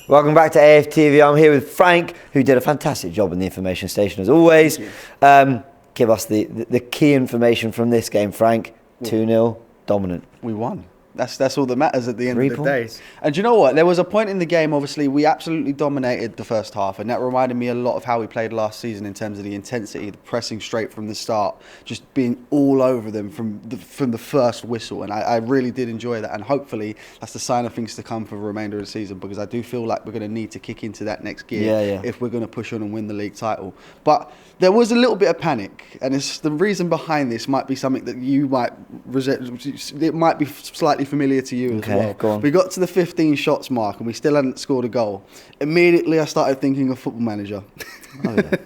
Welcome back to AFTV. I'm here with Frank, who did a fantastic job in the information station as always. Give us the key information from this game, Frank. 2-0, dominant. We won. That's all that matters at the end of the day. And do you know what? There was a point in the game, obviously, we absolutely dominated the first half, and that reminded me a lot of how we played last season in terms of the intensity, the pressing straight from the start, just being all over them from the first whistle. And I really did enjoy that, and hopefully that's the sign of things to come for the remainder of the season, because I do feel like we're going to need to kick into that next gear if we're going to push on and win the league title. But there was a little bit of panic, and it's the reason behind this might be something that you might it might be slightly familiar to you as well. Go on. We got to the 15 shots mark and we still hadn't scored a goal. Immediately I started thinking of Football Manager.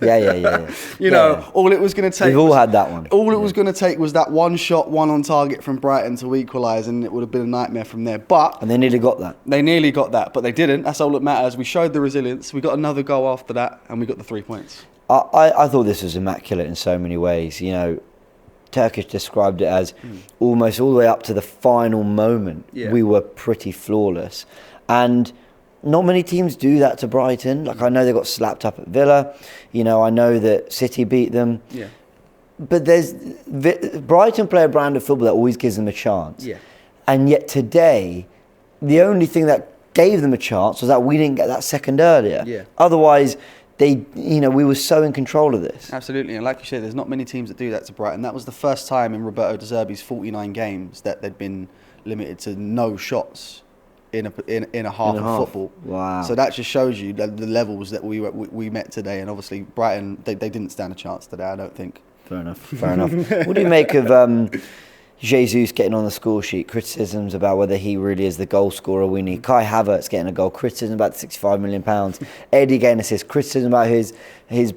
Yeah. You know, all it was going to take... We've all had that one. All it was going to take was that one shot, one on target from Brighton to equalise, and it would have been a nightmare from there. And they nearly got that. They nearly got that, but they didn't. That's all that matters. We showed the resilience. We got another goal after that, and we got the 3 points. I thought this was immaculate in so many ways. You know, Turkish described it as almost all the way up to the final moment. We were pretty flawless. And not many teams do that to Brighton. Like, I know they got slapped up at Villa. You know, I know that City beat them. But Brighton play a brand of football that always gives them a chance. And yet today, the only thing that gave them a chance was that we didn't get that second earlier. Otherwise, we were so in control of this. Absolutely, and like you said, there's not many teams that do that to Brighton. That was the first time in Roberto De Zerbi's 49 games that they'd been limited to no shots in a half of football. Wow! So that just shows you the levels that we met today, and obviously Brighton they didn't stand a chance today. I don't think. Fair enough. What do you make of Jesus getting on the score sheet? Criticisms about whether he really is the goal scorer we need. Kai Havertz getting a goal. Criticism about the £65 million. Eddie getting assist. Criticism about his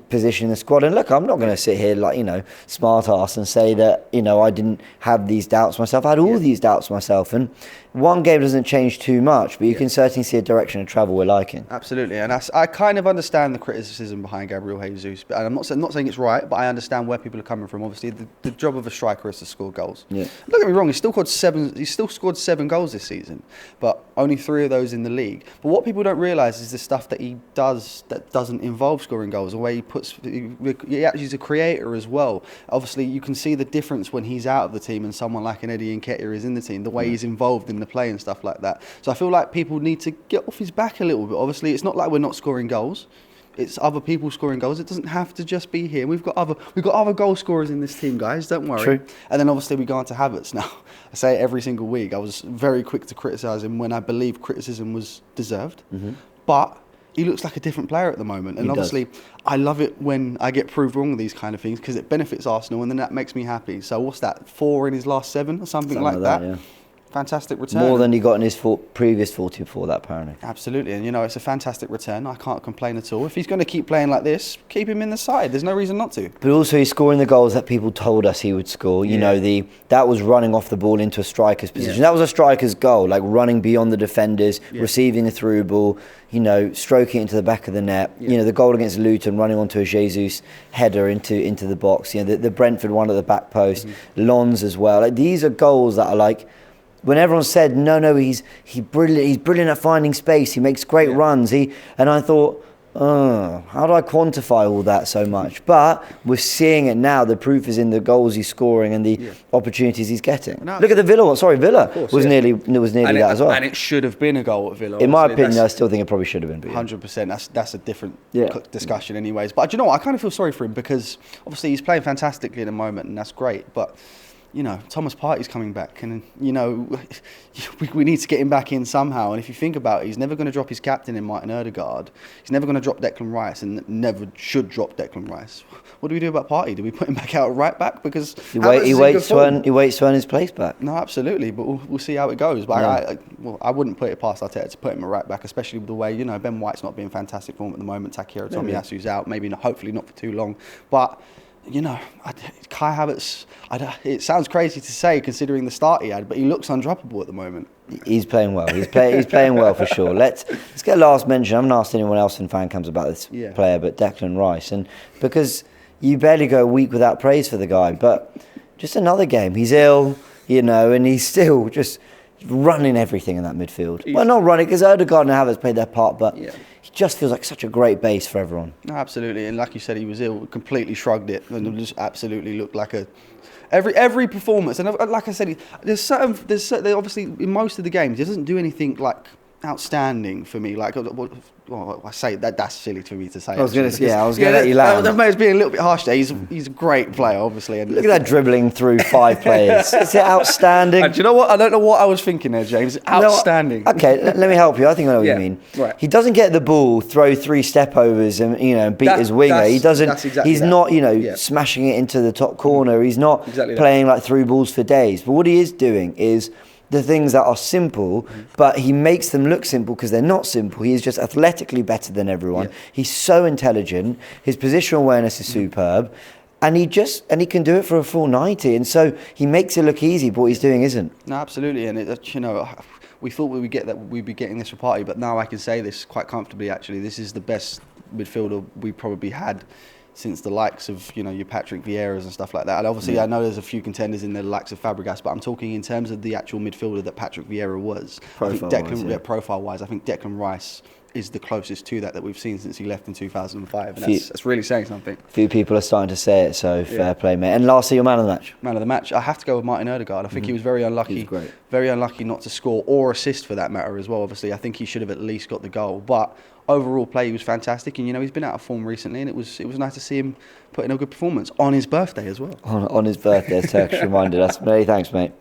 position in the squad. And look, I'm not going to sit here like, smart ass and say that, I didn't have these doubts myself. I had all these doubts myself. And one game doesn't change too much, but you can certainly see a direction of travel we're liking. Absolutely. And I kind of understand the criticism behind Gabriel Jesus. And I'm not saying it's right, but I understand where people are coming from. Obviously, the job of a striker is to score goals. Don't get me wrong, he's still scored 7 goals this season, but only 3 of those in the league. But what people don't realise is the stuff that he does that doesn't involve scoring goals, the way he actually is a creator as well. Obviously, you can see the difference when he's out of the team and someone like an Eddie Nketiah is in the team, the way he's involved in the play and stuff like that. So I feel like people need to get off his back a little bit. Obviously, it's not like we're not scoring goals. It's other people scoring goals. It doesn't have to just be here. We've got other goal scorers in this team, guys. Don't worry. True. And then obviously we go on to Havertz now. I say it every single week. I was very quick to criticise him when I believe criticism was deserved. But he looks like a different player at the moment. And obviously, I love it when I get proved wrong with these kind of things, because it benefits Arsenal, and then that makes me happy. So what's that? 4 in his last 7 or something like that? Yeah. Fantastic return. More than he got in his previous 40 before that, apparently. Absolutely. And, it's a fantastic return. I can't complain at all. If he's going to keep playing like this, keep him in the side. There's no reason not to. But also, he's scoring the goals that people told us he would score. That was running off the ball into a striker's position. That was a striker's goal, like running beyond the defenders, receiving a through ball, stroking it into the back of the net. The goal against Luton, running onto a Jesus header into the box. The Brentford one at the back post. Lons as well. Like, these are goals that are like... When everyone said, no, he's brilliant at finding space, he makes great runs. And I thought, how do I quantify all that so much? But we're seeing it now. The proof is in the goals he's scoring and the opportunities he's getting. Look at the Villa one. Sorry, Villa was nearly that as well. And it should have been a goal at Villa. In my opinion, I still think it probably should have been. 100%. That's a different discussion anyways. But do you know what? I kind of feel sorry for him, because obviously he's playing fantastically at the moment, and that's great. But... Thomas Partey's coming back, and, we need to get him back in somehow. And if you think about it, he's never going to drop his captain in Martin Ødegaard. He's never going to drop Declan Rice, and never should drop Declan Rice. What do we do about Partey? Do we put him back out at right back? Because he waits to earn his place back. No, absolutely, but we'll see how it goes. But I wouldn't put it past Arteta to put him at right back, especially with the way, Ben White's not being fantastic form at the moment. Takehiro Tomiyasu's out, hopefully not for too long. But... Kai Havertz, it sounds crazy to say considering the start he had, but he looks undroppable at the moment. He's playing well. He's playing well for sure. Let's get a last mention. I haven't asked anyone else in fan camps about this player, but Declan Rice. And because you barely go a week without praise for the guy, but just another game. He's ill, and he's still just... running everything in that midfield. Well, not running, because Odegaard and Havertz played their part, but he just feels like such a great base for everyone. No, absolutely, and like you said, he was ill, completely shrugged it, and just absolutely looked like a... Every performance, and like I said, there's obviously in most of the games, he doesn't do anything like outstanding for me. Like, well, I say that's silly for me to say. I was going to let you land. That may have been a little bit harsh there. He's a great player, obviously. And look at that dribbling through 5 players. Is it outstanding? Do you know what? I don't know what I was thinking there, James. Outstanding. No, okay, let me help you. I think I know what you mean. Right. He doesn't get the ball, throw 3 step overs, and beat his winger. He doesn't. Exactly he's not smashing it into the top corner. He's not playing like through balls for days. But what he is doing is the things that are simple, but he makes them look simple because they're not simple. He is just athletically better than everyone. He's so intelligent. His positional awareness is superb. And he can do it for a full 90. And so he makes it look easy, but what he's doing isn't. No, absolutely. And we thought we'd be getting this for Partey, but now I can say this quite comfortably, actually. This is the best midfielder we probably had since the likes of, your Patrick Vieira's and stuff like that. And obviously I know there's a few contenders in there, the likes of Fabregas, but I'm talking in terms of the actual midfielder that Patrick Vieira was. Profile-wise, I think Declan Rice is the closest to that we've seen since he left in 2005. And that's really saying something. Few people are starting to say it, so fair play, mate. And lastly, your man of the match? Man of the match, I have to go with Martin Odegaard. I think he was very unlucky. He's great. Very unlucky not to score or assist for that matter as well. Obviously, I think he should have at least got the goal. But overall play, he was fantastic. And, he's been out of form recently, and it was nice to see him put in a good performance on his birthday as well. On his birthday, as Turkish reminded us. Many thanks, mate.